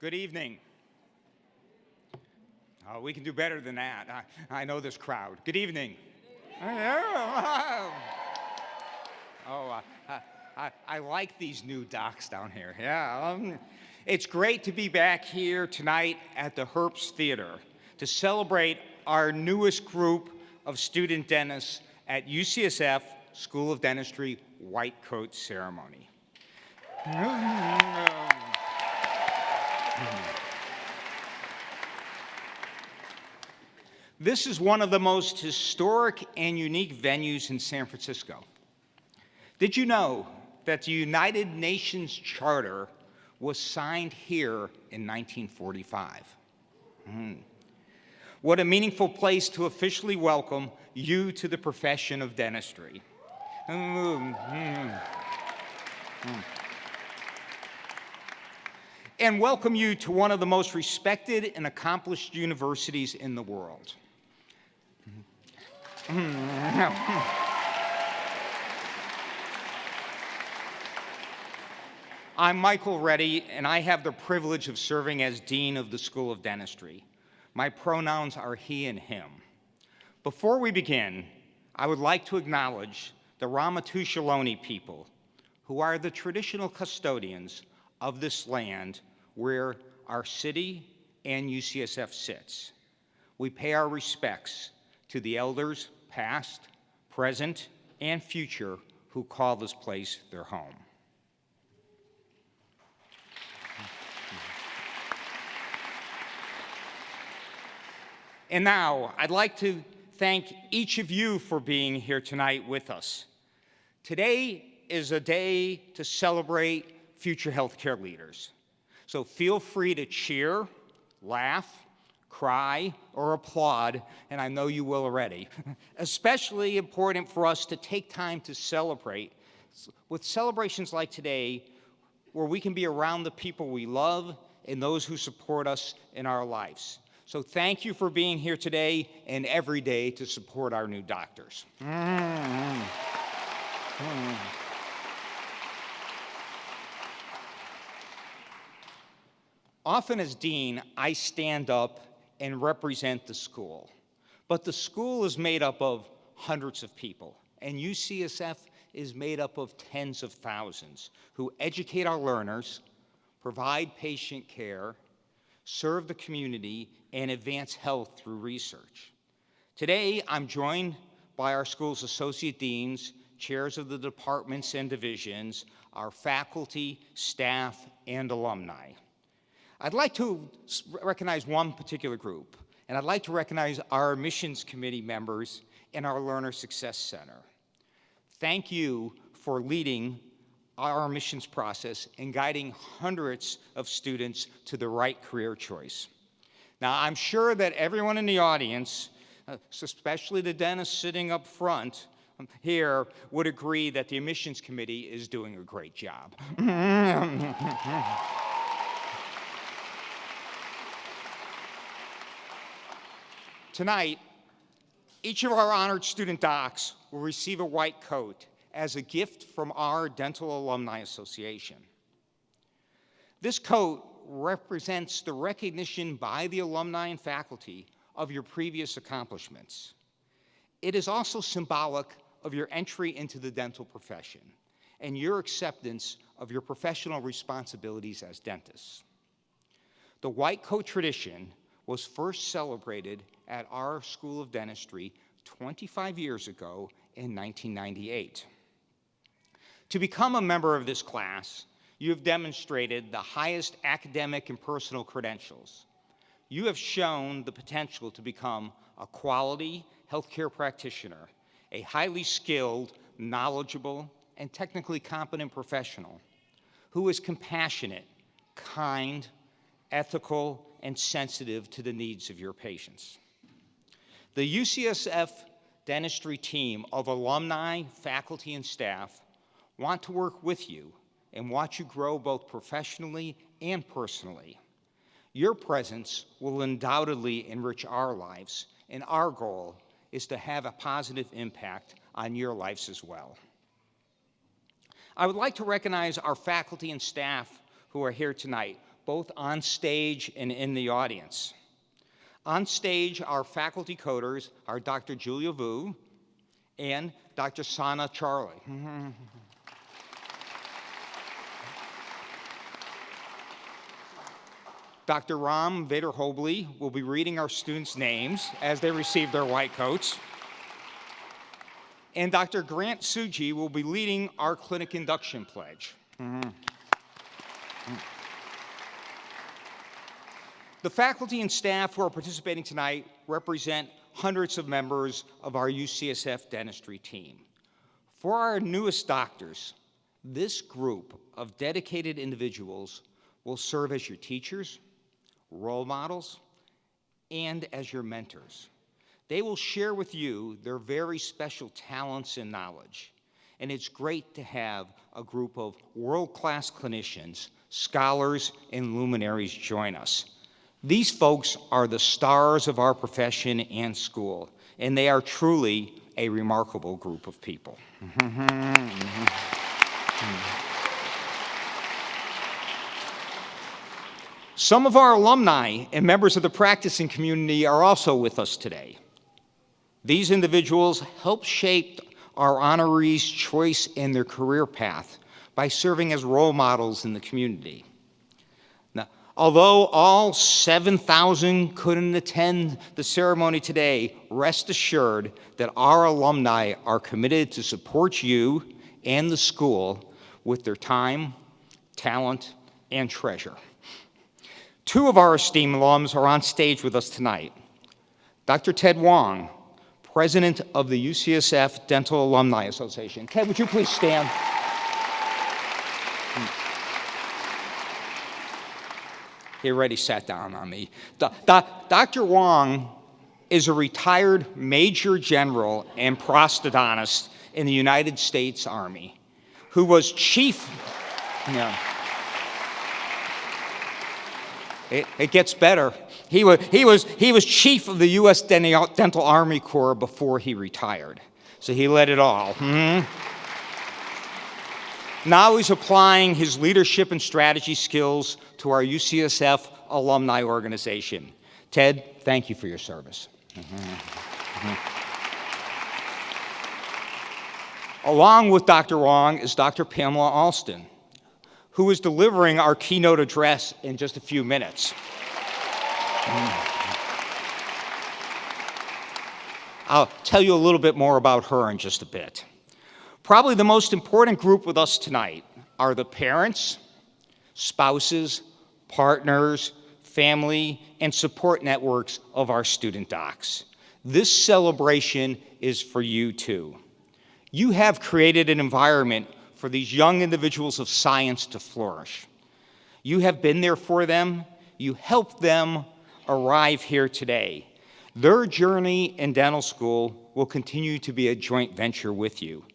Good evening. Oh, we can do better than that. I know this crowd. Good evening. I like these new docs down here. Yeah. It's great to be back here tonight at the Herbst Theatre to celebrate our newest group of student dentists at UCSF School of Dentistry White Coat Ceremony. This is one of the most historic and unique venues in San Francisco. Did you know that the United Nations Charter was signed here in 1945? What a meaningful place to officially welcome you to the profession of dentistry. And welcome you to one of the most respected and accomplished universities in the world. I'm Michael Reddy, and I have the privilege of serving as Dean of the School of Dentistry. My pronouns are he and him. Before we begin, I would like to acknowledge the Ramaytush people, who are the traditional custodians of this land where our city and UCSF sits. We pay our respects to the elders past, present, and future who call this place their home. And now, I'd like to thank each of you for being here tonight with us. Today is a day to celebrate future healthcare leaders. So feel free to cheer, laugh, cry, or applaud, and I know you will already. Especially important for us to take time to celebrate with celebrations like today, where we can be around the people we love and those who support us in our lives. So thank you for being here today and every day to support our new doctors. Often as dean, I stand up and represent the school. But the school is made up of hundreds of people, and UCSF is made up of tens of thousands who educate our learners, provide patient care, serve the community, and advance health through research. Today, I'm joined by our school's associate deans, chairs of the departments and divisions, our faculty, staff, and alumni. I'd like to recognize one particular group, and I'd like to recognize our admissions committee members and our Learner Success Center. Thank you for leading our admissions process and guiding hundreds of students to the right career choice. Now, I'm sure that everyone in the audience, especially the dentists sitting up front here, would agree that the admissions committee is doing a great job. Tonight, each of our honored student docs will receive a white coat as a gift from our Dental Alumni Association. This coat represents the recognition by the alumni and faculty of your previous accomplishments. It is also symbolic of your entry into the dental profession and your acceptance of your professional responsibilities as dentists. The white coat tradition was first celebrated at our School of Dentistry 25 years ago in 1998. To become a member of this class, you have demonstrated the highest academic and personal credentials. You have shown the potential to become a quality healthcare practitioner, a highly skilled, knowledgeable, and technically competent professional who is compassionate, kind, ethical, and sensitive to the needs of your patients. The UCSF Dentistry team of alumni, faculty, and staff want to work with you and watch you grow both professionally and personally. Your presence will undoubtedly enrich our lives, and our goal is to have a positive impact on your lives as well. I would like to recognize our faculty and staff who are here tonight, both on stage and in the audience. On stage, our faculty coders are Dr. Julia Vu and Dr. Sana Charlie. Dr. Ram Vader-Hobley will be reading our students' names as they receive their white coats. And Dr. Grant Suji will be leading our clinic induction pledge. The faculty and staff who are participating tonight represent hundreds of members of our UCSF dentistry team. For our newest doctors, this group of dedicated individuals will serve as your teachers, role models, and as your mentors. They will share with you their very special talents and knowledge. And it's great to have a group of world-class clinicians, scholars, and luminaries join us. These folks are the stars of our profession and school, and they are truly a remarkable group of people. Some of our alumni and members of the practicing community are also with us today. These individuals helped shape our honorees' choice in their career path by serving as role models in the community. Now, although all 7,000 couldn't attend the ceremony today, rest assured that our alumni are committed to support you and the school with their time, talent, and treasure. Two of our esteemed alums are on stage with us tonight. Dr. Ted Wong, President of the UCSF Dental Alumni Association. Ted, would you please stand? He already sat down on me. Dr. Wong is a retired Major General and prosthodontist in the United States Army, who was chief. It gets better. He was chief of the U.S. Dental Army Corps before he retired, so he led it all. Now he's applying his leadership and strategy skills to our UCSF alumni organization. Ted, thank you for your service. Along with Dr. Wong is Dr. Pamela Alston, who is delivering our keynote address in just a few minutes. I'll tell you a little bit more about her in just a bit. Probably the most important group with us tonight are the parents, spouses, partners, family, and support networks of our student docs. This celebration is for you too. You have created an environment for these young individuals of science to flourish. You have been there for them. You helped them arrive here today. Their journey in dental school will continue to be a joint venture with you.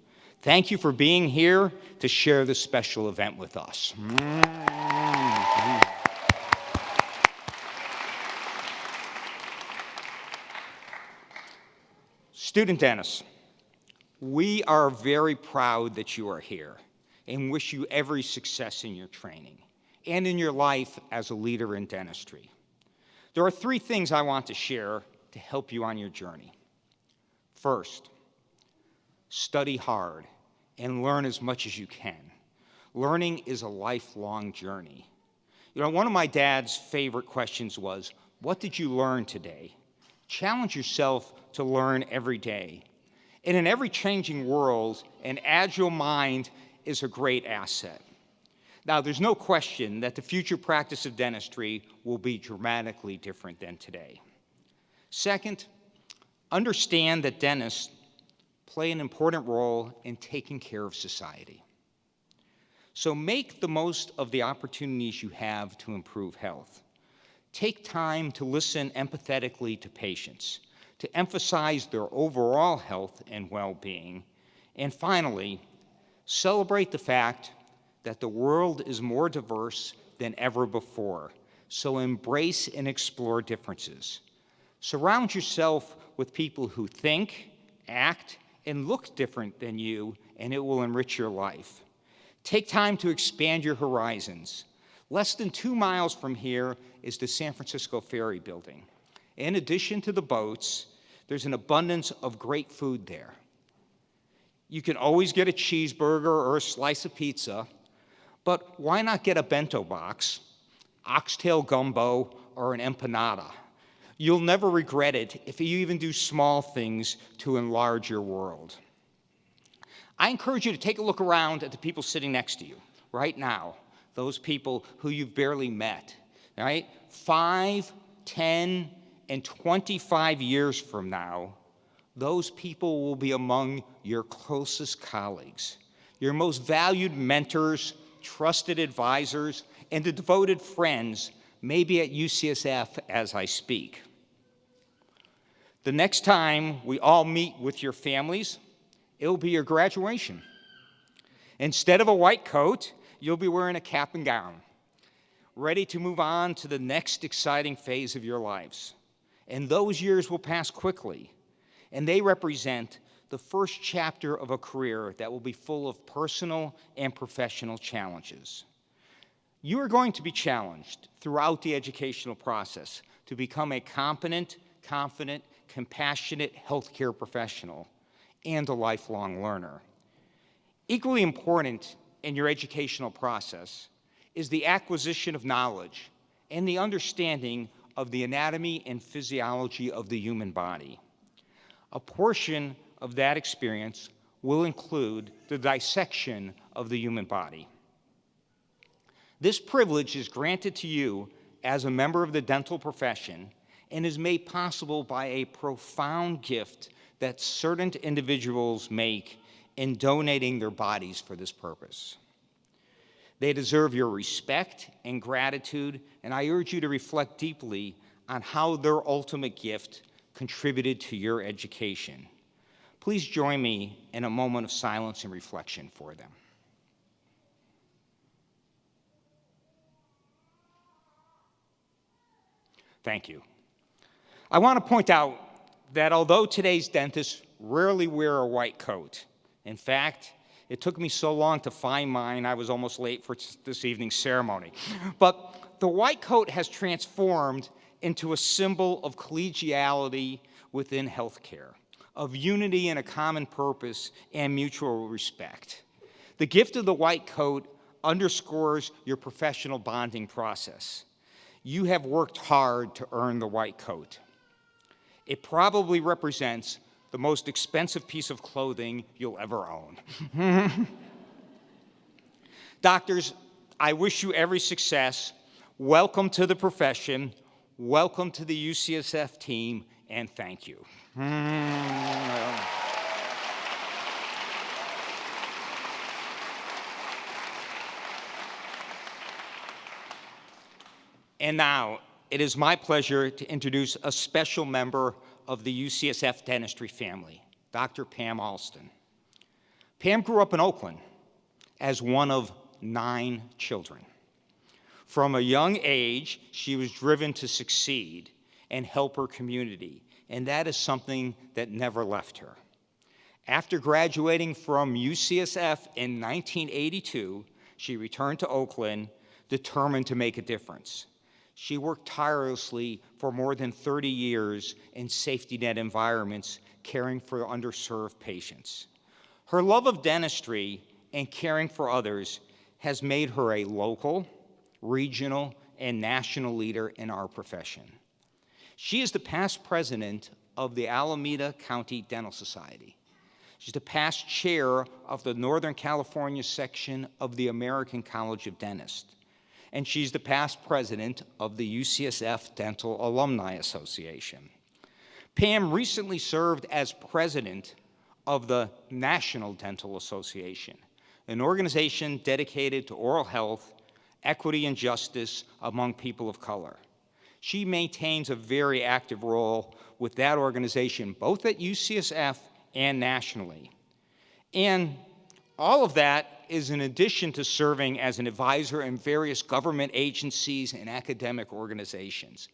Thank you for being here to share this special event with us. Student dentists, we are very proud that you are here and wish you every success in your training and in your life as a leader in dentistry. There are 3 things I want to share to help you on your journey. First, study hard and learn as much as you can. Learning is a lifelong journey. You know, one of my dad's favorite questions was, what did you learn today? Challenge yourself to learn every day. In an ever-changing world, an agile mind is a great asset. Now, there's no question that the future practice of dentistry will be dramatically different than today. Second, understand that dentists play an important role in taking care of society. So make the most of the opportunities you have to improve health. Take time to listen empathetically to patients, to emphasize their overall health and well-being. And finally, celebrate the fact that the world is more diverse than ever before, so embrace and explore differences. Surround yourself with people who think, act, and look different than you, and it will enrich your life. Take time to expand your horizons. Less than 2 miles from here is the San Francisco Ferry Building. In addition to the boats, there's an abundance of great food there. You can always get a cheeseburger or a slice of pizza, but why not get a bento box, oxtail gumbo, or an empanada? You'll never regret it if you even do small things to enlarge your world. I encourage you to take a look around at the people sitting next to you right now, those people who you've barely met, right? 5, 10, and 25 years from now, those people will be among your closest colleagues, your most valued mentors, trusted advisors, and the devoted friends may be at UCSF as I speak. The next time we all meet with your families, it'll be your graduation. Instead of a white coat, you'll be wearing a cap and gown, ready to move on to the next exciting phase of your lives. And those years will pass quickly, and they represent the first chapter of a career that will be full of personal and professional challenges. You are going to be challenged throughout the educational process to become a competent, confident, compassionate healthcare professional and a lifelong learner. Equally important in your educational process is the acquisition of knowledge and the understanding of the anatomy and physiology of the human body. A portion of that experience will include the dissection of the human body. This privilege is granted to you as a member of the dental profession and is made possible by a profound gift that certain individuals make in donating their bodies for this purpose. They deserve your respect and gratitude, and I urge you to reflect deeply on how their ultimate gift contributed to your education. Please join me in a moment of silence and reflection for them. Thank you. I want to point out that although today's dentists rarely wear a white coat, in fact, it took me so long to find mine, I was almost late for this evening's ceremony. But the white coat has transformed into a symbol of collegiality within healthcare, of unity and a common purpose and mutual respect. The gift of the white coat underscores your professional bonding process. You have worked hard to earn the white coat. It probably represents the most expensive piece of clothing you'll ever own. Doctors, I wish you every success. Welcome to the profession. Welcome to the UCSF team, and thank you. And now, it is my pleasure to introduce a special member of the UCSF Dentistry family, Dr. Pam Alston. Pam grew up in Oakland as one of 9 children. From a young age, she was driven to succeed and help her community, and that is something that never left her. After graduating from UCSF in 1982, she returned to Oakland, determined to make a difference. She worked tirelessly for more than 30 years in safety net environments, caring for underserved patients. Her love of dentistry and caring for others has made her a local, regional, and national leader in our profession. She is the past president of the Alameda County Dental Society. She's the past chair of the Northern California section of the American College of Dentists. And she's the past president of the UCSF Dental Alumni Association. Pam recently served as president of the National Dental Association, an organization dedicated to oral health, equity, and justice among people of color. She maintains a very active role with that organization, both at UCSF and nationally. And all of that is in addition to serving as an advisor in various government agencies and academic organizations.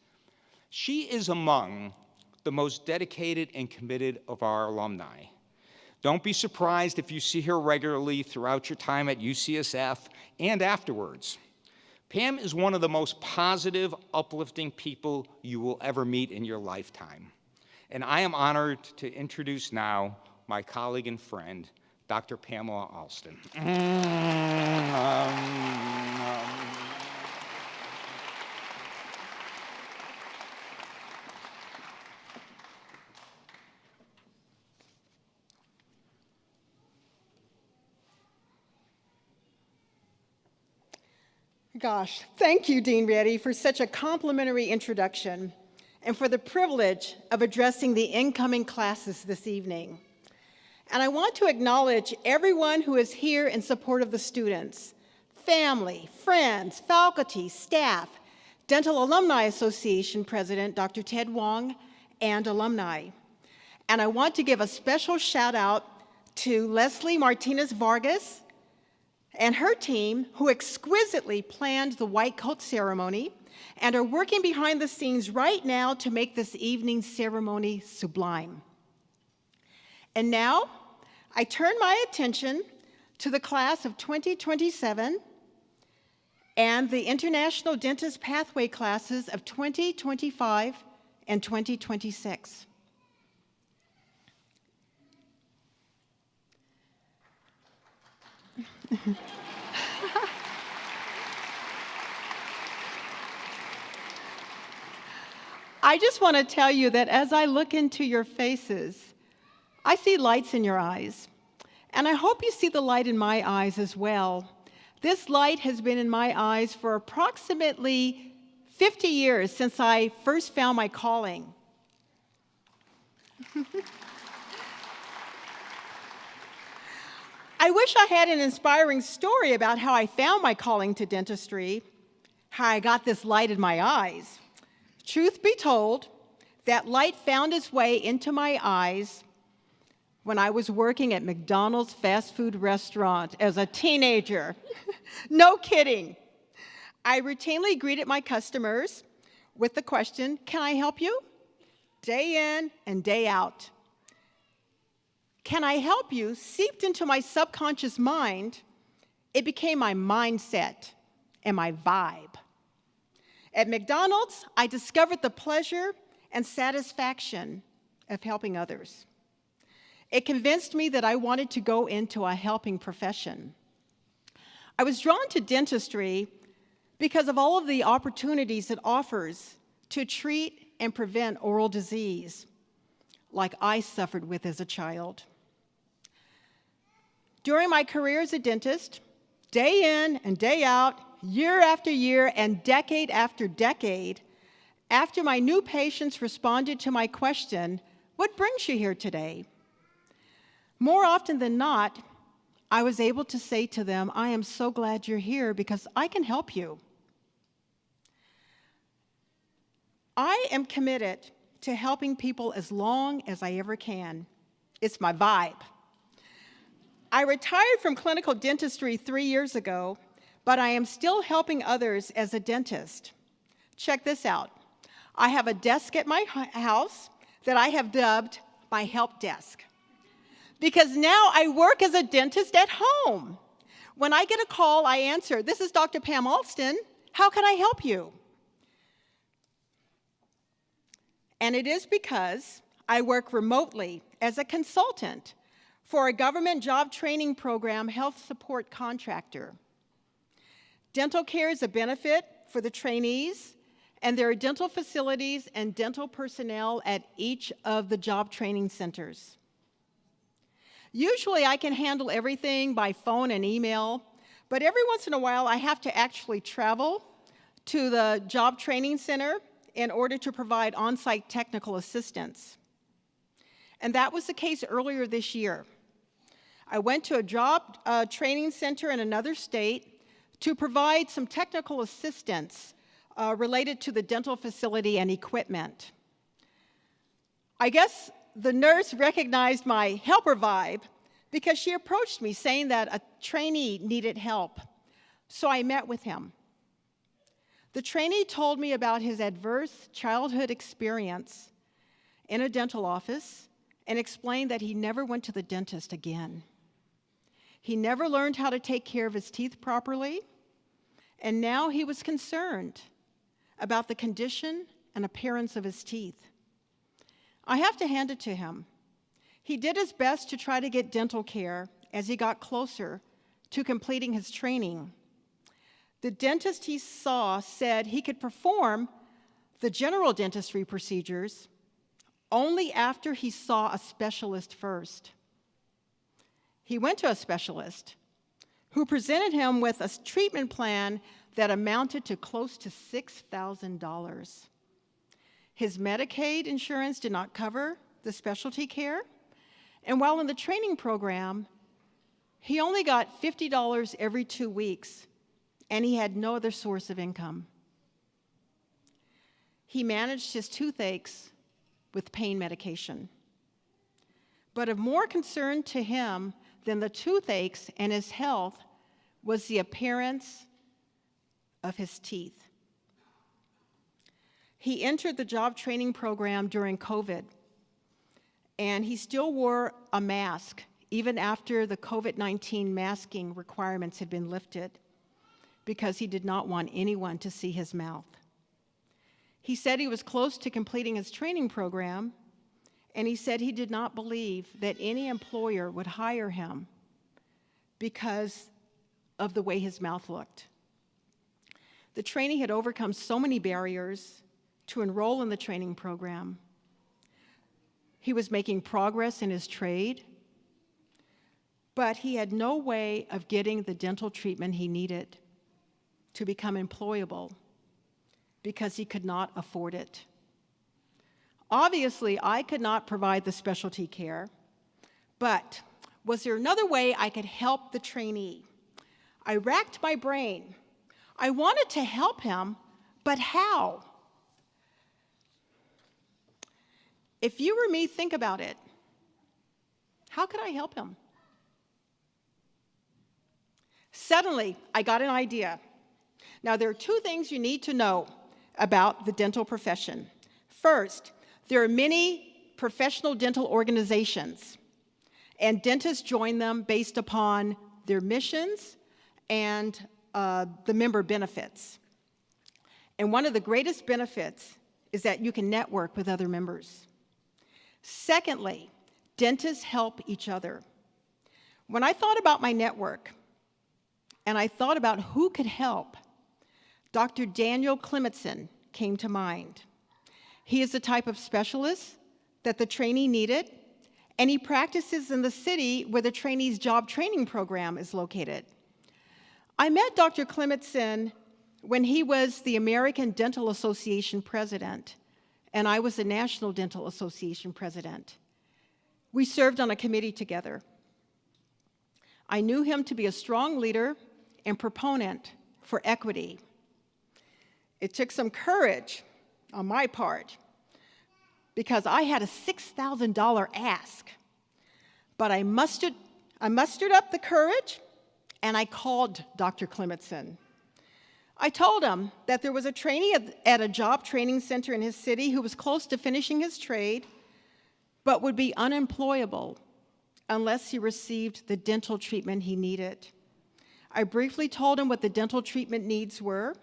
She is among the most dedicated and committed of our alumni. Don't be surprised if you see her regularly throughout your time at UCSF and afterwards. Pam is one of the most positive, uplifting people you will ever meet in your lifetime. And I am honored to introduce now my colleague and friend, Dr. Pamela Alston. Gosh, thank you, Dean Reddy, for such a complimentary introduction and for the privilege of addressing the incoming classes this evening. And I want to acknowledge everyone who is here in support of the students, family, friends, faculty, staff, Dental Alumni Association President Dr. Ted Wong, and alumni. And I want to give a special shout out to Leslie Martinez Vargas and her team, who exquisitely planned the white coat ceremony and are working behind the scenes right now to make this evening's ceremony sublime. And now, I turn my attention to the class of 2027 and the International Dentist Pathway classes of 2025 and 2026. I just want to tell you that as I look into your faces, I see lights in your eyes, and I hope you see the light in my eyes as well. This light has been in my eyes for approximately 50 years since I first found my calling. I wish I had an inspiring story about how I found my calling to dentistry, how I got this light in my eyes. Truth be told, that light found its way into my eyes when I was working at McDonald's fast food restaurant as a teenager. No kidding. I routinely greeted my customers with the question, "Can I help you?" Day in and day out. "Can I help you?" seeped into my subconscious mind. It became my mindset and my vibe. At McDonald's, I discovered the pleasure and satisfaction of helping others. It convinced me that I wanted to go into a helping profession. I was drawn to dentistry because of all of the opportunities it offers to treat and prevent oral disease, like I suffered with as a child. During my career as a dentist, day in and day out, year after year and decade after decade, after my new patients responded to my question, "What brings you here today?" more often than not, I was able to say to them, "I am so glad you're here because I can help you." I am committed to helping people as long as I ever can. It's my vibe. I retired from clinical dentistry 3 years ago, but I am still helping others as a dentist. Check this out. I have a desk at my house that I have dubbed my help desk, because now I work as a dentist at home. When I get a call, I answer, "This is Dr. Pam Alston. How can I help you?" And it is because I work remotely as a consultant for a government job training program health support contractor. Dental care is a benefit for the trainees, and there are dental facilities and dental personnel at each of the job training centers. Usually I can handle everything by phone and email, but every once in a while I have to actually travel to the job training center in order to provide on-site technical assistance. And that was the case earlier this year. I went to a job training center in another state to provide some technical assistance related to the dental facility and equipment. I guess the nurse recognized my helper vibe because she approached me saying that a trainee needed help. So I met with him. The trainee told me about his adverse childhood experience in a dental office and explained that he never went to the dentist again. He never learned how to take care of his teeth properly, and now he was concerned about the condition and appearance of his teeth. I have to hand it to him. He did his best to try to get dental care as he got closer to completing his training. The dentist he saw said he could perform the general dentistry procedures only after he saw a specialist first. He went to a specialist who presented him with a treatment plan that amounted to close to $6,000. His Medicaid insurance did not cover the specialty care, and while in the training program, he only got $50 every 2 weeks, and he had no other source of income. He managed his toothaches with pain medication. But of more concern to him than the toothaches and his health was the appearance of his teeth. He entered the job training program during COVID, and he still wore a mask even after the COVID-19 masking requirements had been lifted, because he did not want anyone to see his mouth. He said he was close to completing his training program, and he said he did not believe that any employer would hire him because of the way his mouth looked. The trainee had overcome so many barriers to enroll in the training program. He was making progress in his trade, but he had no way of getting the dental treatment he needed to become employable because he could not afford it. Obviously, I could not provide the specialty care, but was there another way I could help the trainee? I racked my brain. I wanted to help him, but how? If you were me, think about it. How could I help him? Suddenly, I got an idea. Now, there are 2 things you need to know about the dental profession. First, there are many professional dental organizations, and dentists join them based upon their missions and the member benefits. And one of the greatest benefits is that you can network with other members. Secondly, dentists help each other. When I thought about my network, and I thought about who could help, Dr. Daniel Clementson came to mind. He is the type of specialist that the trainee needed, and he practices in the city where the trainee's job training program is located. I met Dr. Clementson when he was the American Dental Association president, and I was the National Dental Association president. We served on a committee together. I knew him to be a strong leader and proponent for equity. It took some courage on my part because I had a $6,000 ask. But I mustered up the courage, and I called Dr. Clementson. I told him that there was a trainee at a job training center in his city who was close to finishing his trade, but would be unemployable unless he received the dental treatment he needed. I briefly told him what the dental treatment needs were,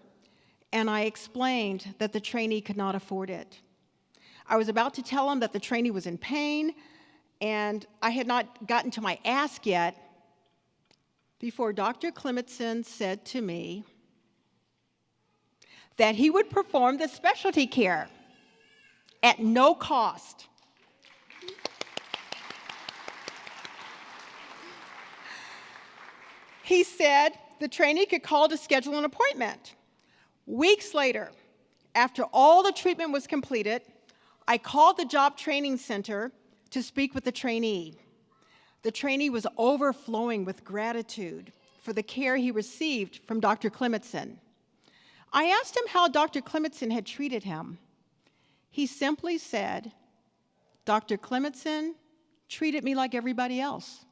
and I explained that the trainee could not afford it. I was about to tell him that the trainee was in pain, and I had not gotten to my ask yet before Dr. Clementson said to me that he would perform the specialty care at no cost. He said the trainee could call to schedule an appointment. Weeks later, after all the treatment was completed, I called the job training center to speak with the trainee. The trainee was overflowing with gratitude for the care he received from Dr. Clementson. I asked him how Dr. Clementson had treated him. He simply said, "Dr. Clementson treated me like everybody else."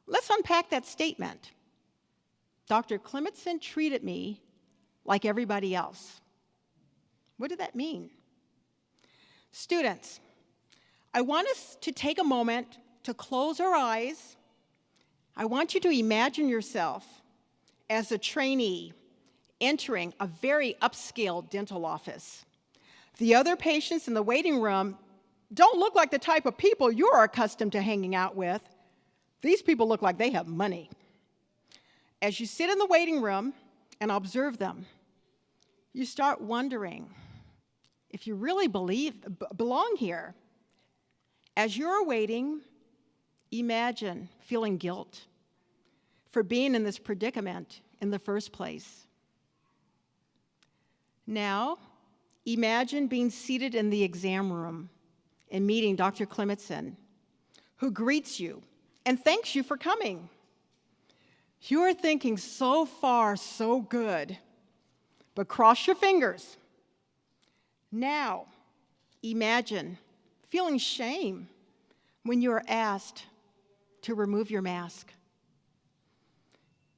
Let's unpack that statement. Dr. Clementson treated me like everybody else. What did that mean? Students, I want us to take a moment to close our eyes. I want you to imagine yourself as a trainee entering a very upscale dental office. The other patients in the waiting room don't look like the type of people you're accustomed to hanging out with. These people look like they have money. As you sit in the waiting room and observe them, you start wondering if you really belong here. As you're waiting, imagine feeling guilt for being in this predicament in the first place. Now, imagine being seated in the exam room and meeting Dr. Clementson, who greets you and thanks you for coming. You're thinking, so far, so good, but cross your fingers. Now, imagine feeling shame when you are asked to remove your mask.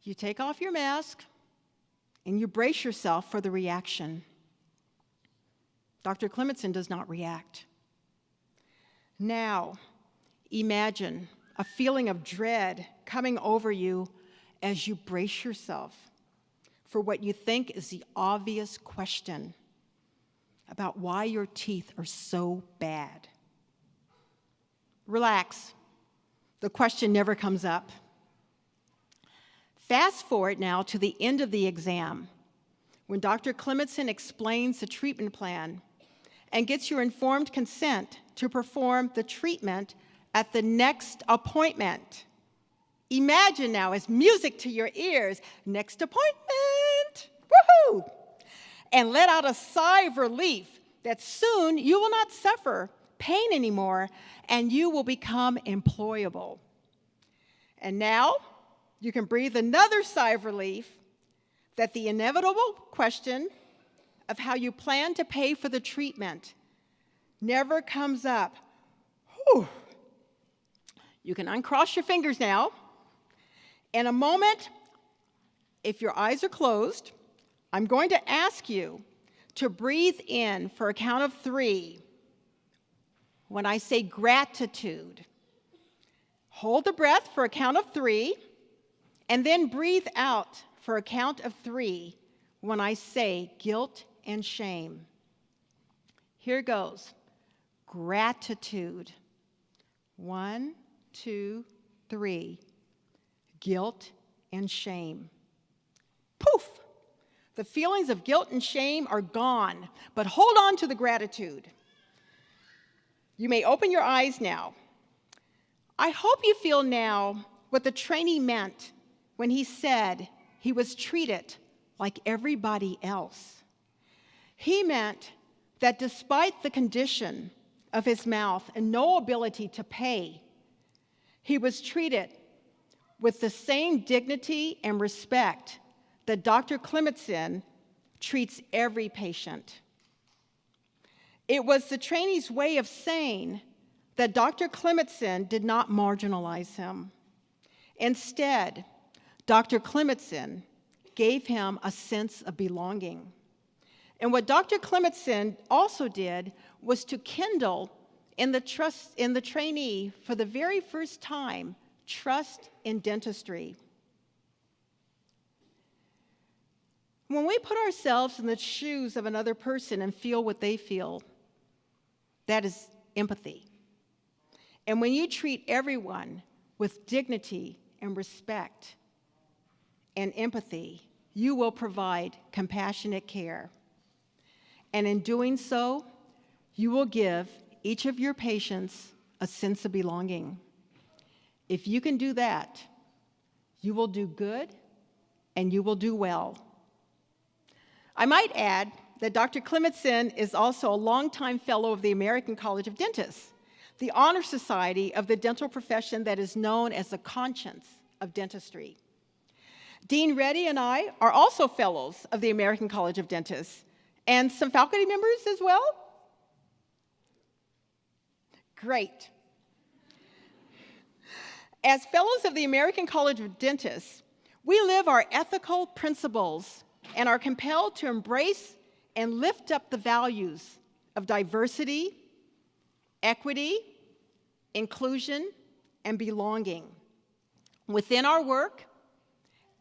You take off your mask and you brace yourself for the reaction. Dr. Clementson does not react. Now, imagine a feeling of dread coming over you as you brace yourself for what you think is the obvious question about why your teeth are so bad. Relax. The question never comes up. Fast forward now to the end of the exam, when Dr. Clementson explains the treatment plan and gets your informed consent to perform the treatment at the next appointment. Imagine now, as music to your ears, next appointment, woohoo! And let out a sigh of relief that soon you will not suffer pain anymore and you will become employable. And now you can breathe another sigh of relief that the inevitable question of how you plan to pay for the treatment never comes up. Whew. You can uncross your fingers now. In a moment, if your eyes are closed, I'm going to ask you to breathe in for a count of 3. When I say gratitude, hold the breath for a count of 3, and then breathe out for a count of 3 when I say guilt and shame. Here goes. Gratitude. 1, 2, 3. Guilt and shame. Poof! The feelings of guilt and shame are gone, but hold on to the gratitude. You may open your eyes now. I hope you feel now what the trainee meant when he said he was treated like everybody else. He meant that despite the condition of his mouth and no ability to pay, he was treated with the same dignity and respect that Dr. Clementson treats every patient. It was the trainee's way of saying that Dr. Clementson did not marginalize him. Instead, Dr. Clementson gave him a sense of belonging. And what Dr. Clementson also did was to kindle in the trainee for the very first time trust in dentistry. When we put ourselves in the shoes of another person and feel what they feel, that is empathy. And when you treat everyone with dignity and respect and empathy, you will provide compassionate care. And in doing so, you will give each of your patients a sense of belonging. If you can do that, you will do good and you will do well. I might add that Dr. Clementson is also a longtime fellow of the American College of Dentists, the honor society of the dental profession that is known as the conscience of dentistry. Dean Reddy and I are also fellows of the American College of Dentists, and some faculty members as well? Great. As fellows of the American College of Dentists, we live our ethical principles and are compelled to embrace and lift up the values of diversity, equity, inclusion, and belonging within our work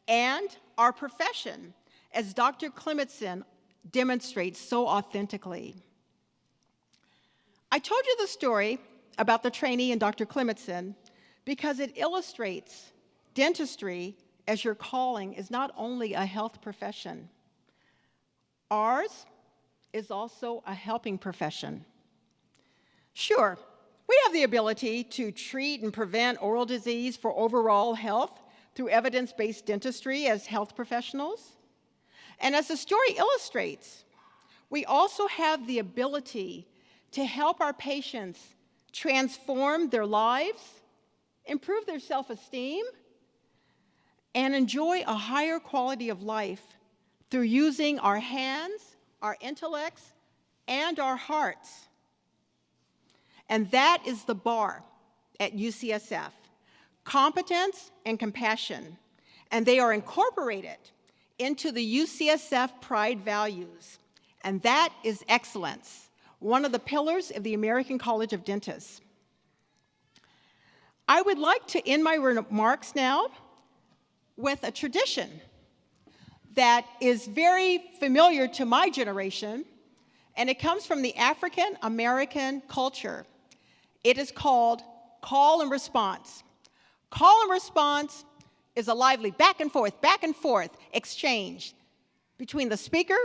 and our profession, as Dr. Clementson demonstrates so authentically. I told you the story about the trainee and Dr. Clementson because it illustrates dentistry as your calling is not only a health profession. Ours is also a helping profession. Sure, we have the ability to treat and prevent oral disease for overall health through evidence-based dentistry as health professionals. And as the story illustrates, we also have the ability to help our patients transform their lives, improve their self-esteem, and enjoy a higher quality of life through using our hands, our intellects, and our hearts. And that is the bar at UCSF, competence and compassion, and they are incorporated into the UCSF Pride values, and that is excellence, one of the pillars of the American College of Dentists. I would like to end my remarks now with a tradition that is very familiar to my generation, and it comes from the African American culture. It is called call and response. Call and response is a lively back and forth exchange between the speaker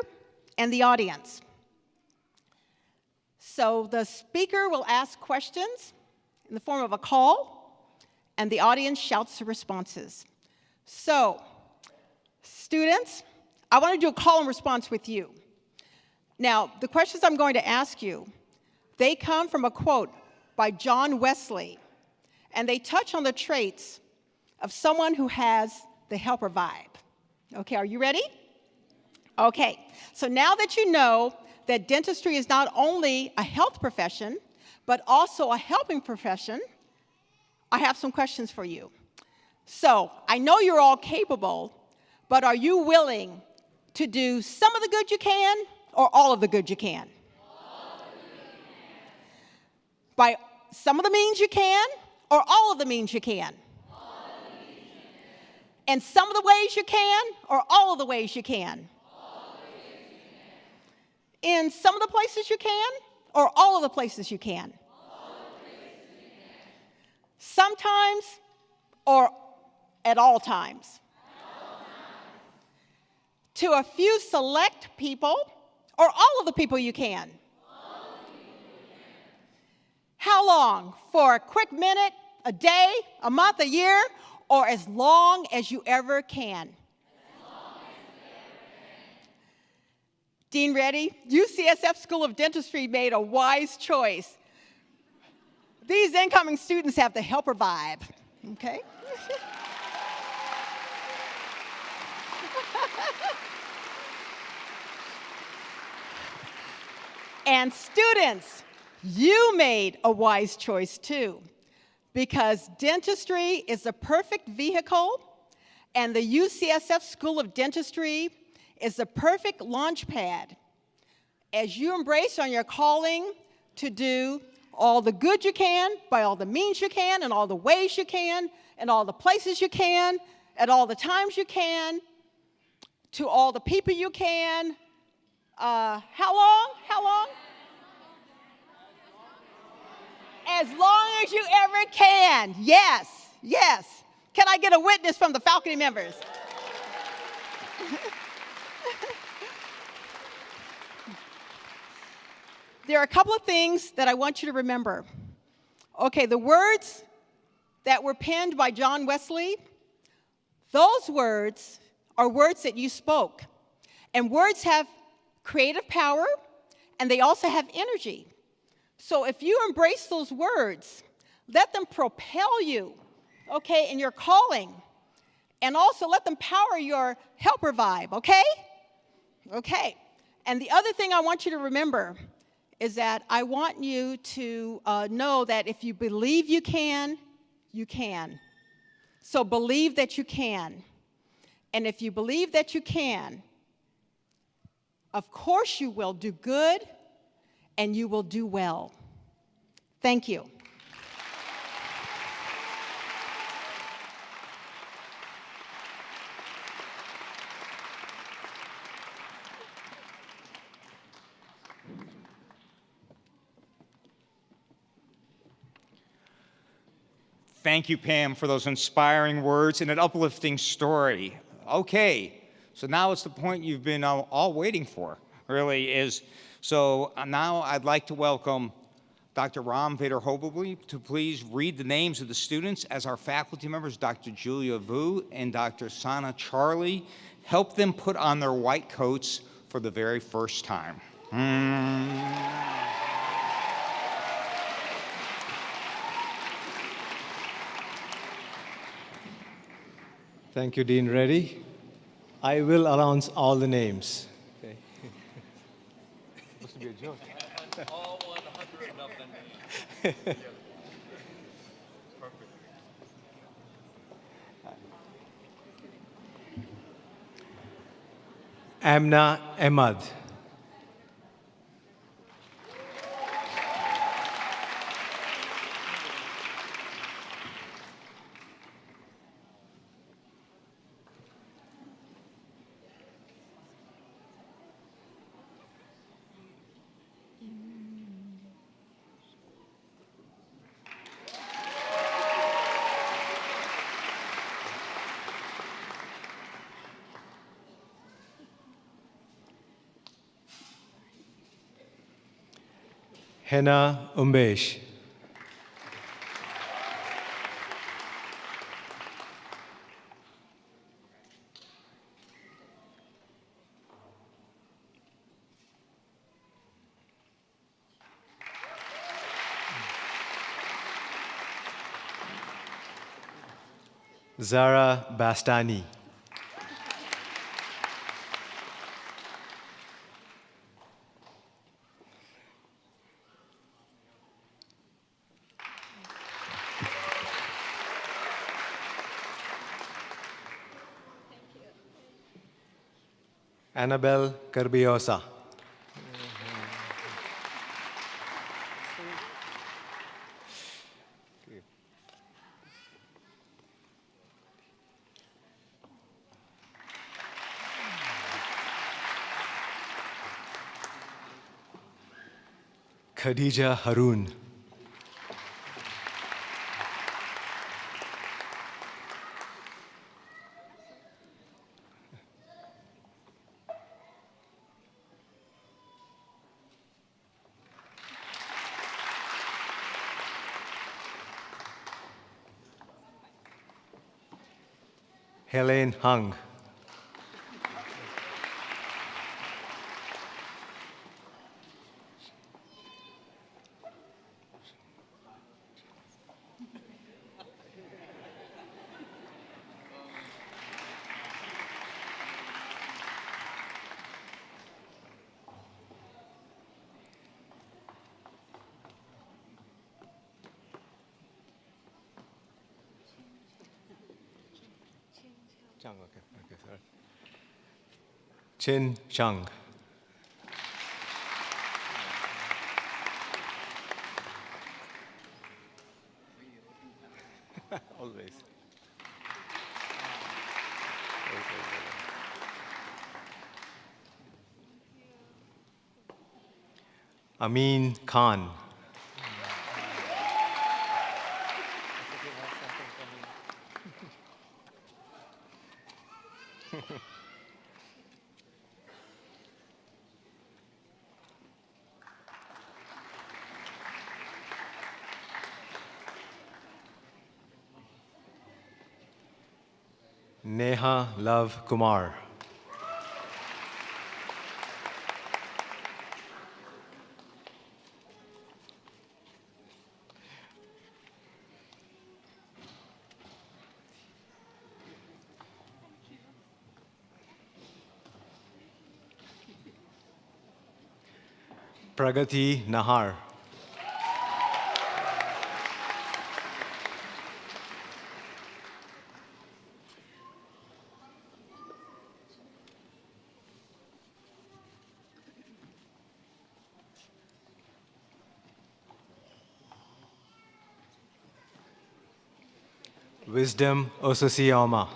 and the audience. So the speaker will ask questions in the form of a call, and the audience shouts the responses. So, students, I want to do a call and response with you. Now, the questions I'm going to ask you, they come from a quote by John Wesley, and they touch on the traits of someone who has the helper vibe. Okay, are you ready? Okay, so now that you know that dentistry is not only a health profession, but also a helping profession, I have some questions for you. So, I know you're all capable, but are you willing to do some of the good you can or all of the good you can? All of the good you can. By some of the means you can or all of the means you can? All of the means you can. And some of the ways you can or all of the ways you can? All of the ways you can. In some of the places you can or all of the places you can? All of the places you can. Sometimes or at all times? At all times. to a few select people, or all of the people you can? How long? For a quick minute, a day, a month, a year, or as long as you ever can? Dean Reddy, UCSF School of Dentistry made a wise choice. These incoming students have the helper vibe, okay? And students, you made a wise choice too, because dentistry is the perfect vehicle, and the UCSF School of Dentistry is the perfect launch pad as you embrace on your calling to do all the good you can, by all the means you can, and all the ways you can, and all the places you can, at all the times you can, to all the people you can. How long? How long? As long as you ever can. Yes, yes. Can I get a witness from the faculty members? There are a couple of things that I want you to remember. Okay, the words that were penned by John Wesley, those words are words that you spoke. And words have creative power, and they also have energy. So if you embrace those words, let them propel you, okay, in your calling. And also let them power your helper vibe, okay? Okay. And the other thing I want you to remember is that I want you to know that if you believe you can, you can. So believe that you can. And if you believe that you can, of course you will do good and you will do well. Thank you. Thank you, Pam, for those inspiring words and an uplifting story. Okay, so now it's the point you've been all waiting for, really is. So now I'd like to welcome Dr. Ram Vederhobli to please read the names of the students as our faculty members, Dr. Julia Vu and Dr. Sana Charlie, help them put on their white coats for the very first time. Thank you, Dean Reddy. I will announce all the names. Okay. Must be a joke. All 100 of them. Perfect. Amna Ahmad. Henna Umbesh. Zara Bastani. Annabelle Carbiosa. Khadija Haroon. Helene Hung. Chung, okay, sorry. Chin Chung. Always. Amin Khan. Neha Love Kumar. Pragati Nahar. Wisdom Ososioma.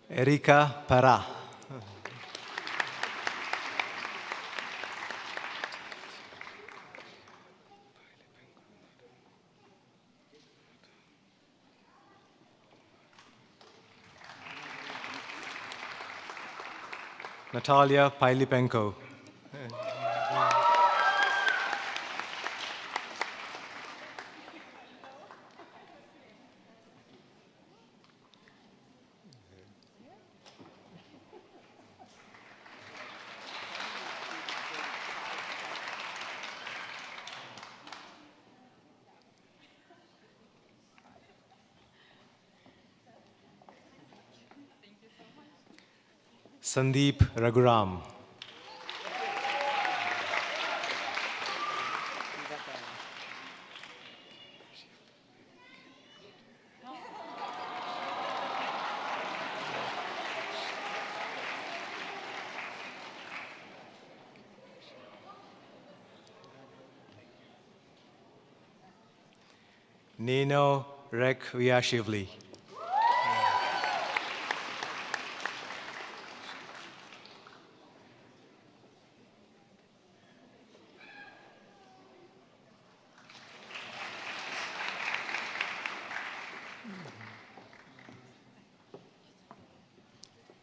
Erika Para. Natalia Pailipenko. Sandeep Raghuram. Nino Rekviashivli.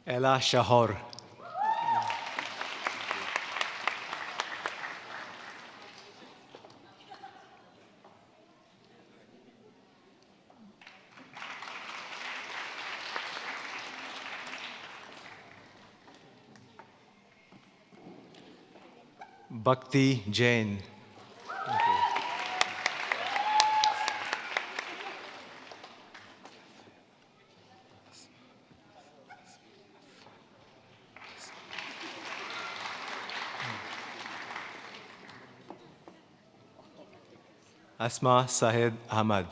Ella Shahor. Bhakti Jain. Asma Sahid Ahmad.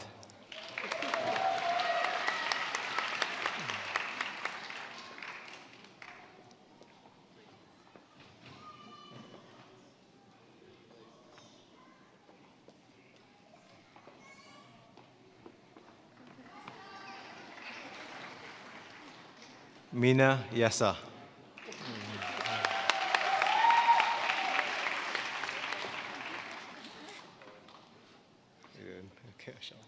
Mina Yasa. Okay, Sean.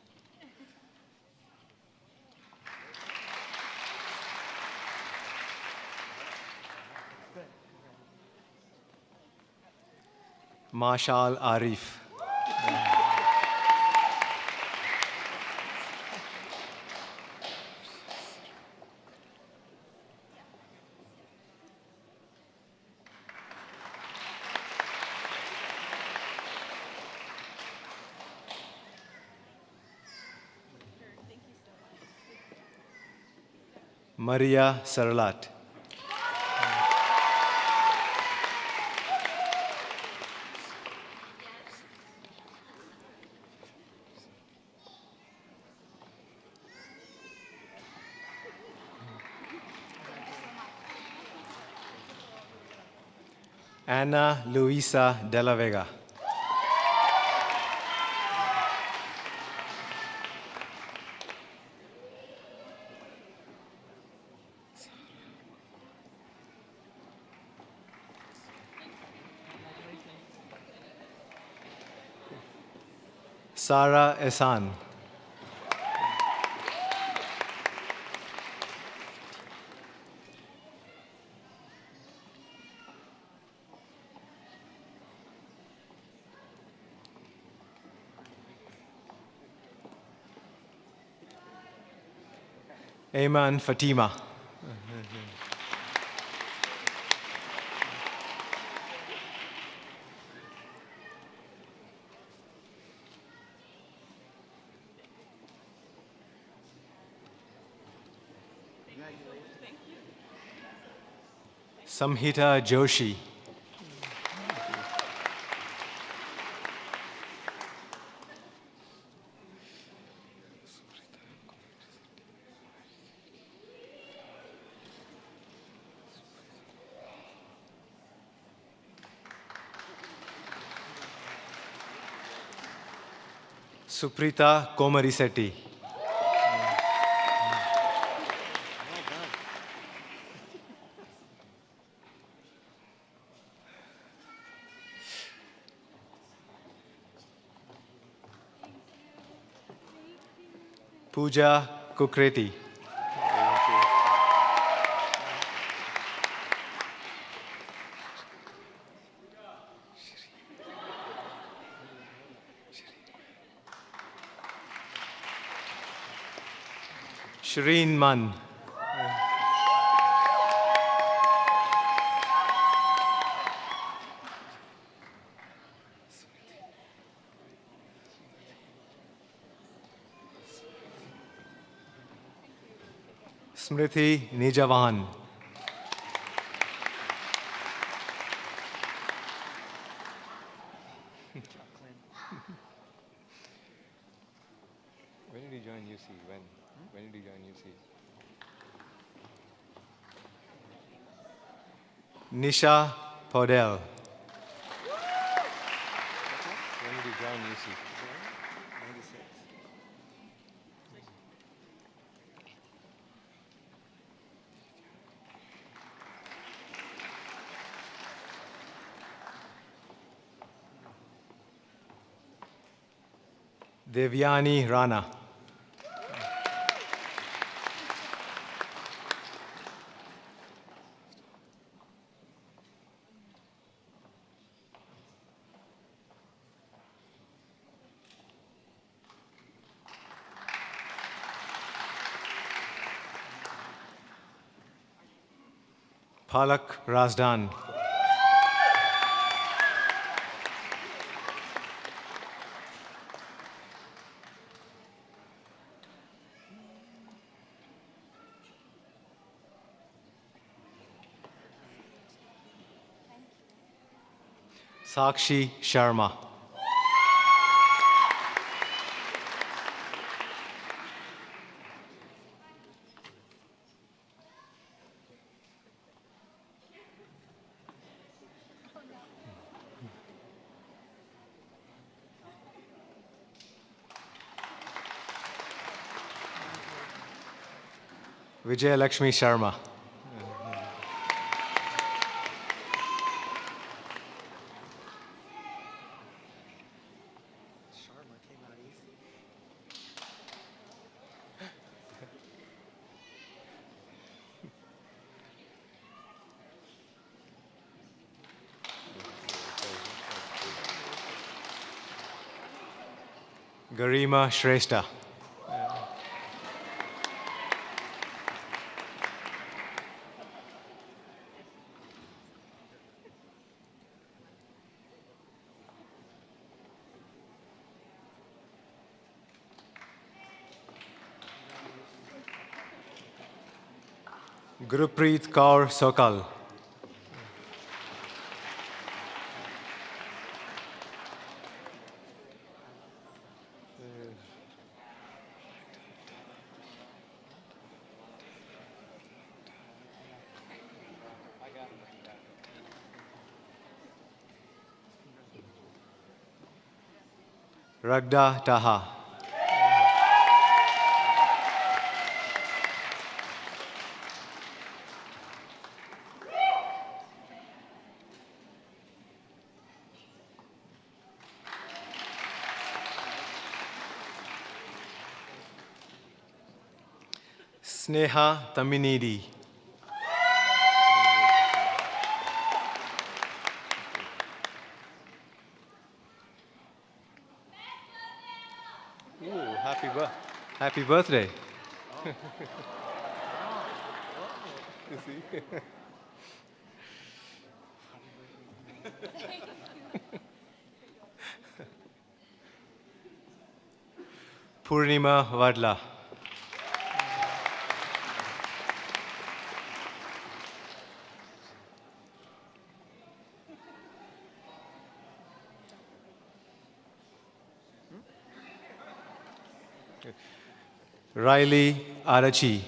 Mashal Arif. Maria Saralat. Ana Luisa de la Vega. Sara Ehsan. Ayman Fatima. Samhita Joshi. Suprita Komarisetti. Pooja Kukreti. Shireen Mann. Smriti Nijavan. When did you join UC? When did you join UC? Nisha Podel. When did you join UC? Devyani Rana. Palak Razdan. Sakshi Sharma. Vijay Lakshmi Sharma. Garima Shrestha. Gurupreet Kaur Sokal. Ragda Taha. Sneha Taminidi. Ooh, Happy birthday. you see. Purnima Vadla. Riley Arachi.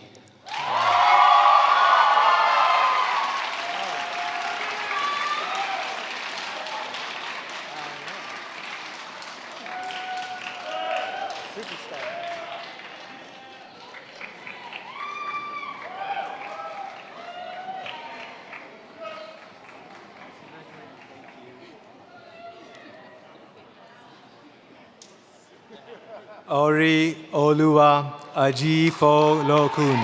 Ori Oluwa Ajifo Lokun.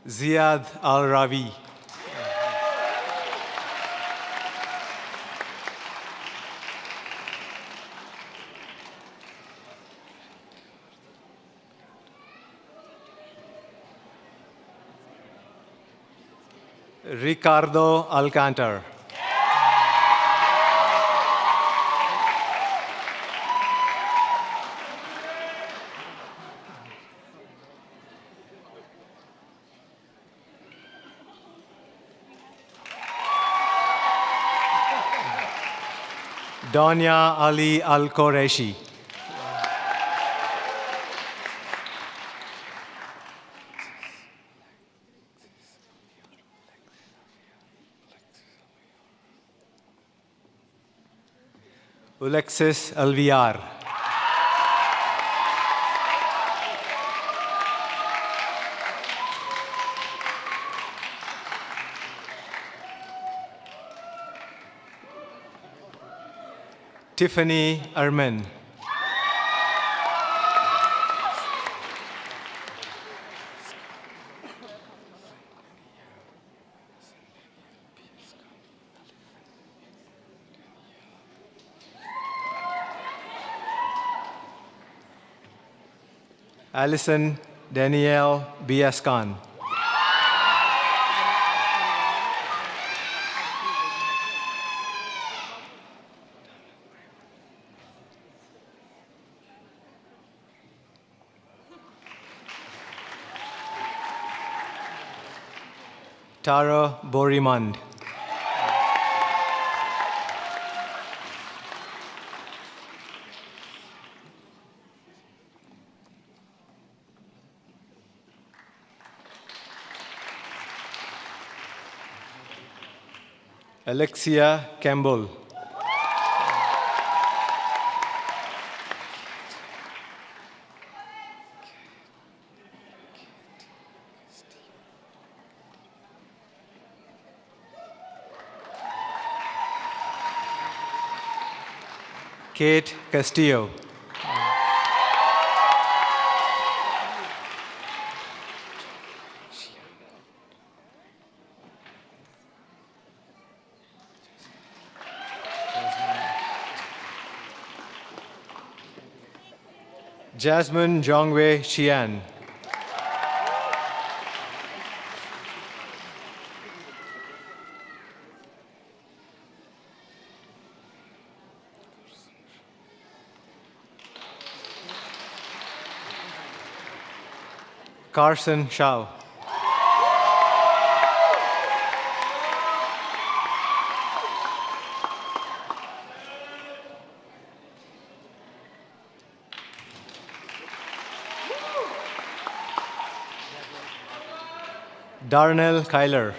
Ziad Al Ravi. Ricardo Alcantar. Donya Ali Al Qureshi. Alexis Alviar. Tiffany Armen. Alison Danielle B.S. Khan. Tara Borimand. Alexia Campbell. Kate Castillo. Jasmine Jongwei Xian. Carson Shao. Darnell Kyler.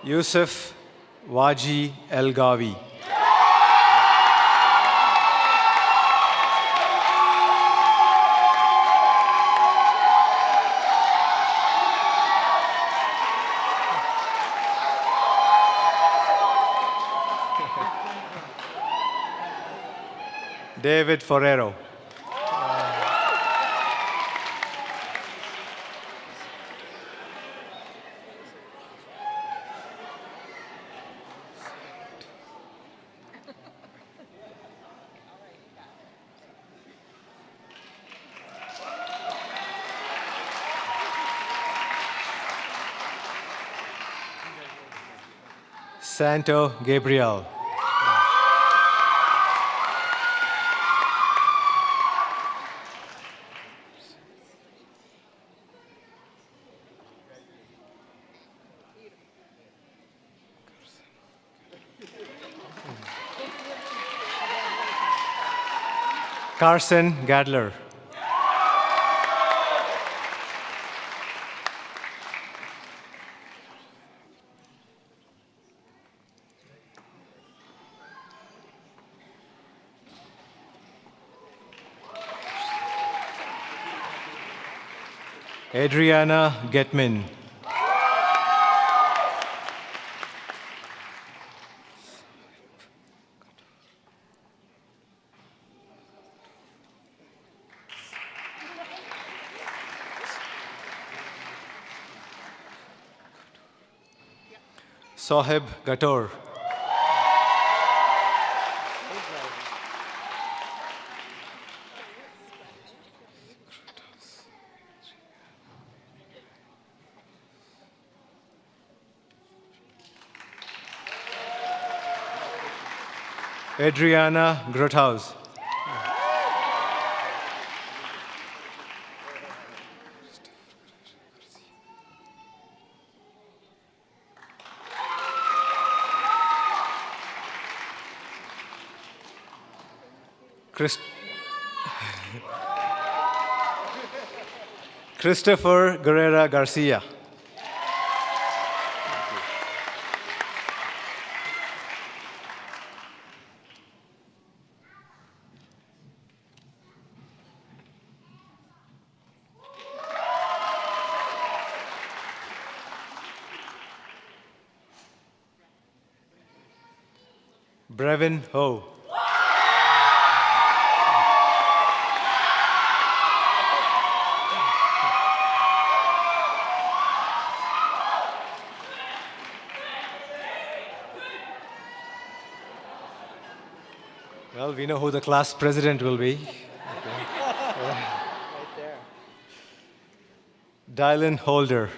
Yusuf Waji El Gawi. David Forero. Santo Gabriel. Carson Gadler. Adriana Getman. Soheb Gator. Adriana Grothaus. Christopher Guerrera Garcia. Brevin Ho. Well, we know who the class president will be. Right there. Dylan Holder.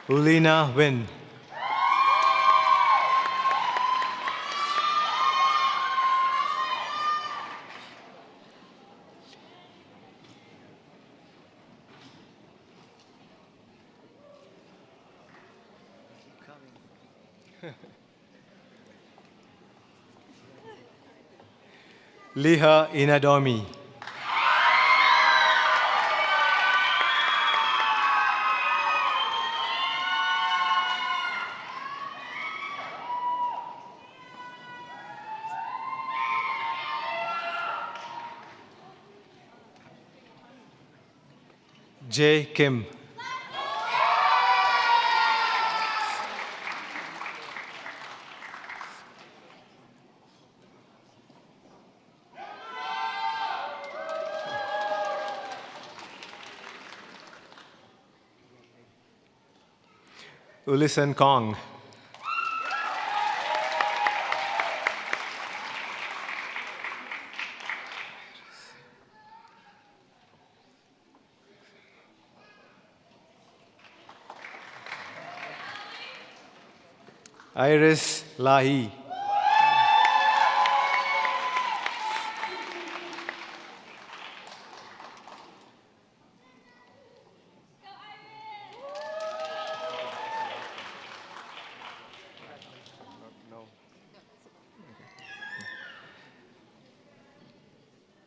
Ulina Win. Liha Inadomi. J. Kim. Ulison Kong. Iris Lahi.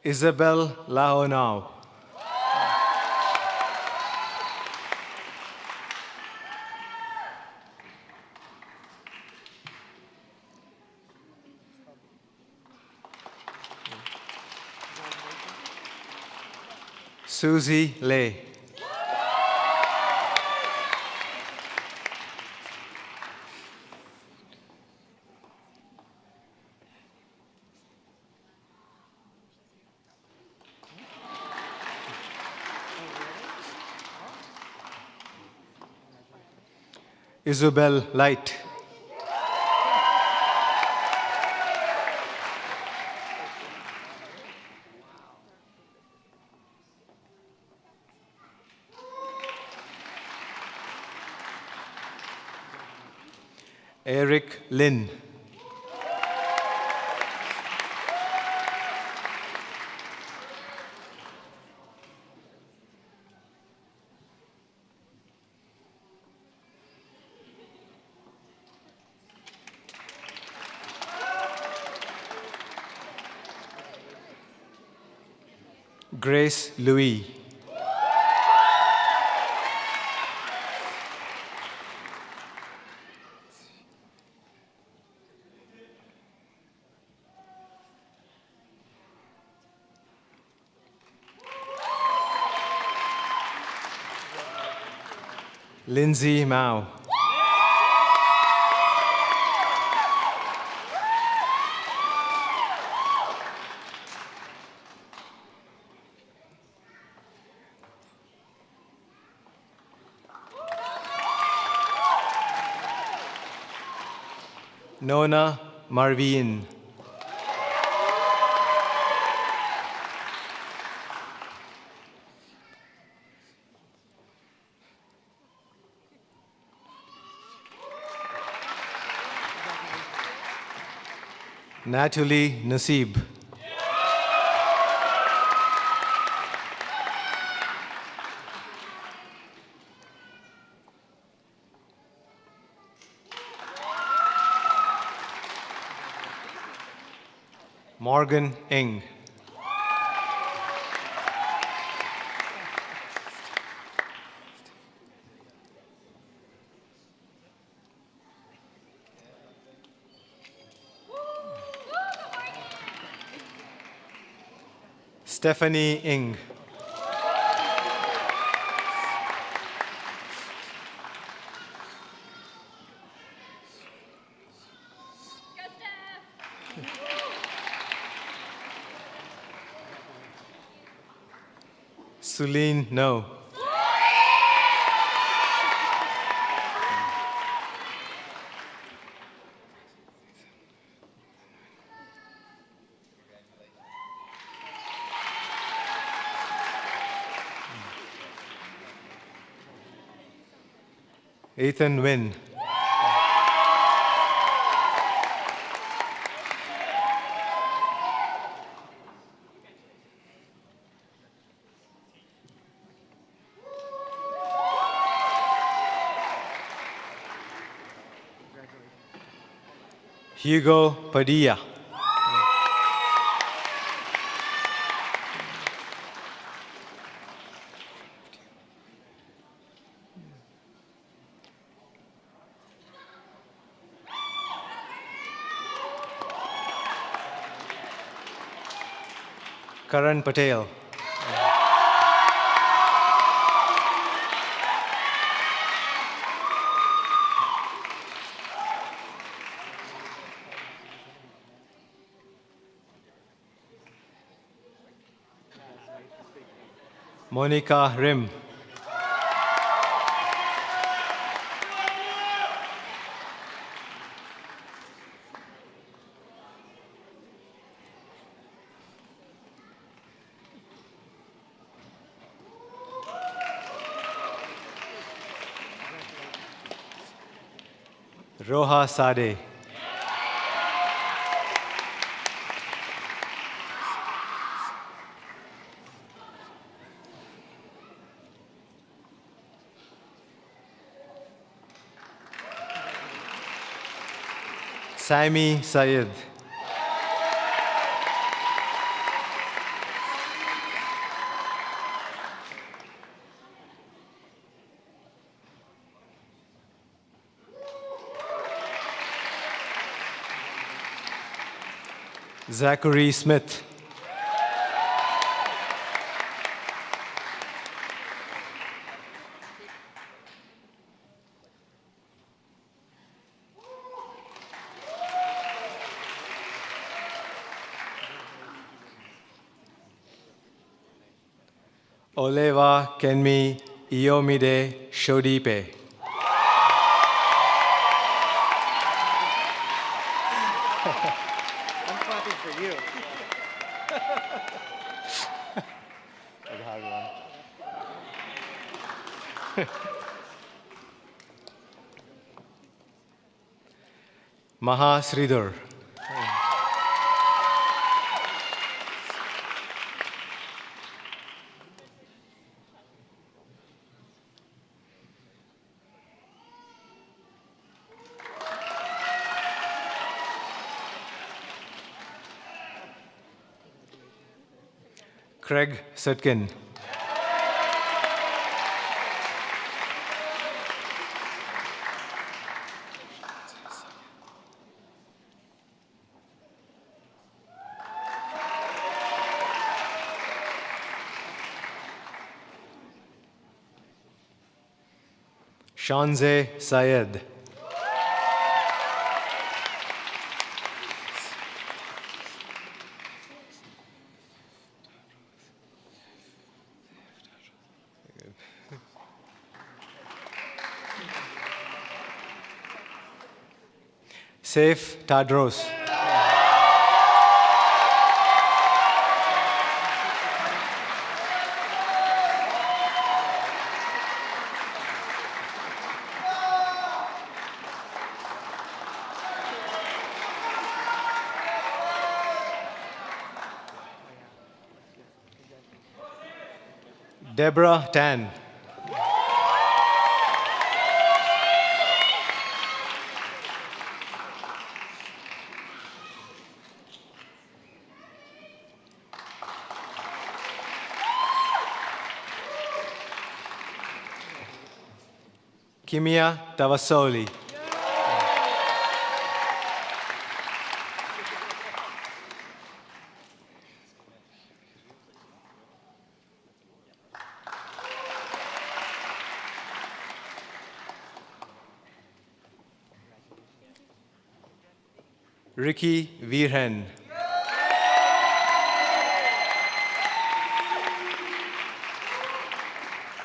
Isabel Lahonau. Susie Lay. Isabel Light. Eric Lin. Grace Louis. Lindsay Mao. Nona Marvin. Natalie Nasib. Morgan Eng. Stephanie Ing. Suleen No. Ethan Wynn. Hugo Padilla. Karan Patel. Monica Rim. Roha Sade. Sami Syed. Zachary Smith. Oleva Kenmi Iomide Shodipe. I'm clapping for you. That's a hard one. Maha Sridhar. Craig Sutkin. Shanze Syed. Saif Tadros. Deborah Tan. Kimia Tavasoli. Ricky Virhen.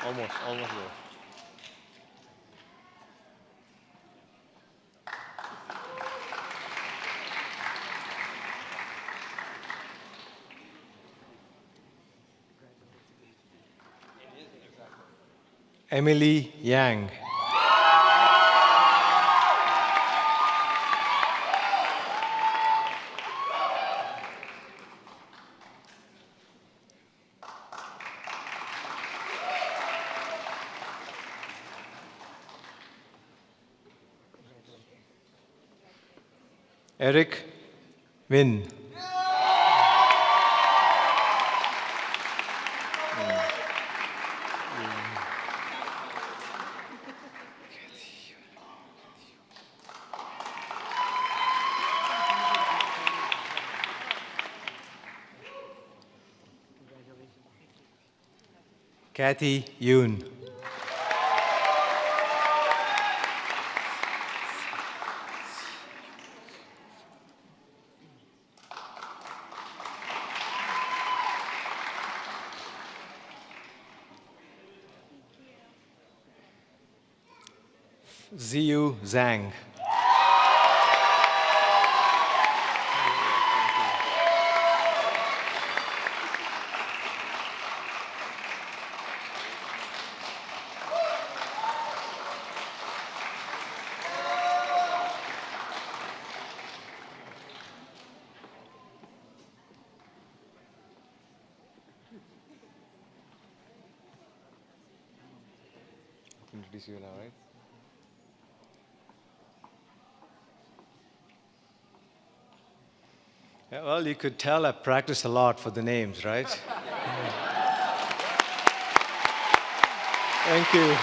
Almost there. Emily Yang. Eric Win. Kathy Yoon. Ziyu Zhang. Introduce you now, right? Yeah, well, you could tell I practiced a lot for the names, right? Thank you.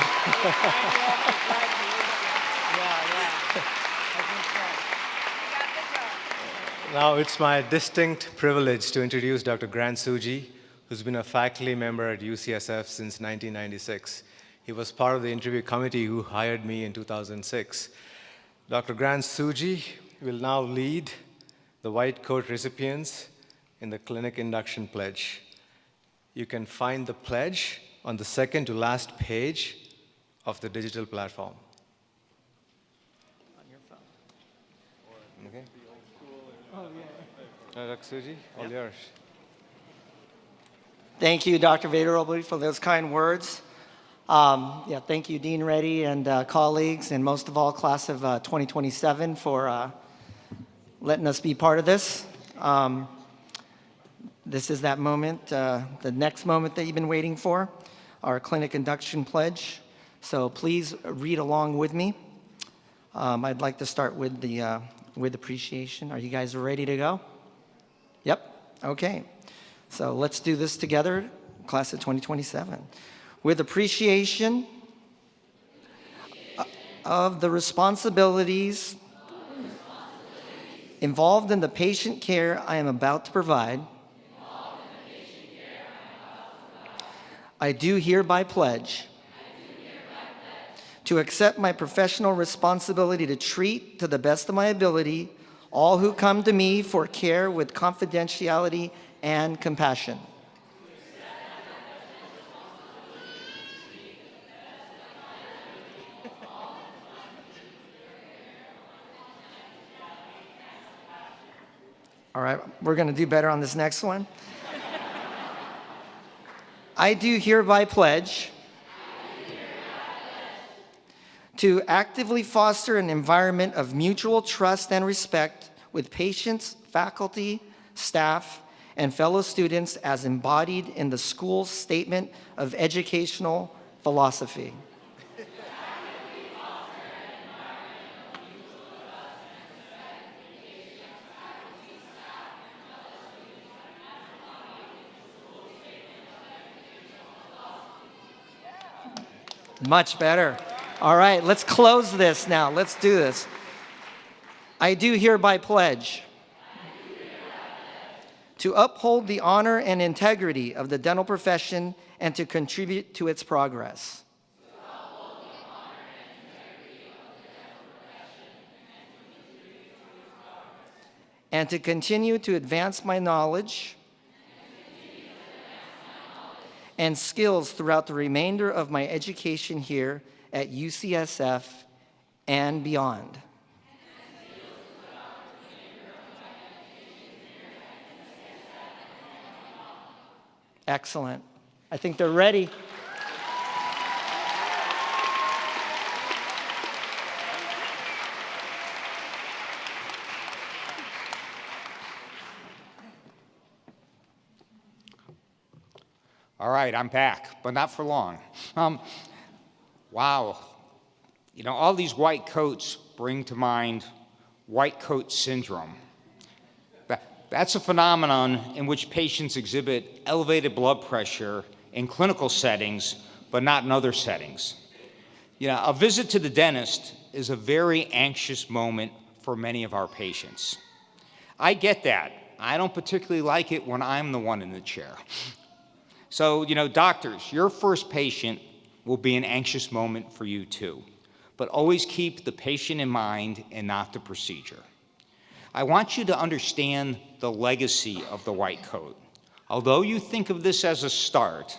Now it's my distinct privilege to introduce Dr. Grant Suji, who's been a faculty member at UCSF since 1996. He was part of the interview committee who hired me in 2006. Dr. Grant Suji will now lead the white coat recipients in the clinic induction pledge. You can find the pledge on the second to last page of the digital platform. On your phone. Okay. Dr. Suji, all yours. Thank you, Dr. Vaderobli, for those kind words. Thank you, Dean Reddy and colleagues, and most of all, class of 2027 for letting us be part of this. This is that moment, the next moment that you've been waiting for, our clinic induction pledge. So please read along with me. I'd like to start with the with appreciation. Are you guys ready to go? Yep. Okay. So let's do this together, class of 2027. With appreciation of the responsibilities involved in the patient care I am about to provide, I do hereby pledge to accept my professional responsibility to treat, to the best of my ability, all who come to me for care with confidentiality and compassion. All right, we're going to do better on this next one. I do hereby pledge to actively foster an environment of mutual trust and respect with patients, faculty, staff, and fellow students as embodied in the school's statement of educational philosophy. Much better. All right, let's close this now. Let's do this. I do hereby pledge to uphold the honor and integrity of the dental profession and to contribute to its progress. And to continue to advance my knowledge and skills throughout the remainder of my education here at UCSF and beyond. Excellent. I think they're ready. All right, I'm back, but not for long. Wow. You know, all these white coats bring to mind white coat syndrome. That's a phenomenon in which patients exhibit elevated blood pressure in clinical settings, but not in other settings. You know, a visit to the dentist is a very anxious moment for many of our patients. I get that. I don't particularly like it when I'm the one in the chair. So, you know, doctors, your first patient will be an anxious moment for you too, but always keep the patient in mind and not the procedure. I want you to understand the legacy of the white coat. Although you think of this as a start,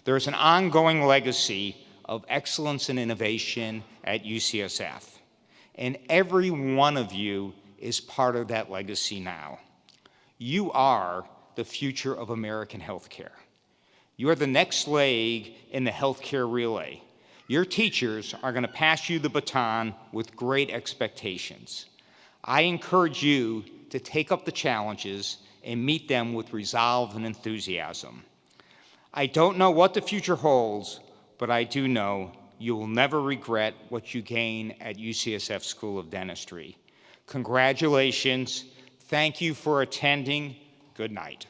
there is an ongoing legacy of excellence and innovation at UCSF. And every one of you is part of that legacy now. You are the future of American healthcare. You are the next leg in the healthcare relay. Your teachers are going to pass you the baton with great expectations. I encourage you to take up the challenges and meet them with resolve and enthusiasm. I don't know what the future holds, but I do know you will never regret what you gain at UCSF School of Dentistry. Congratulations. Thank you for attending. Good night.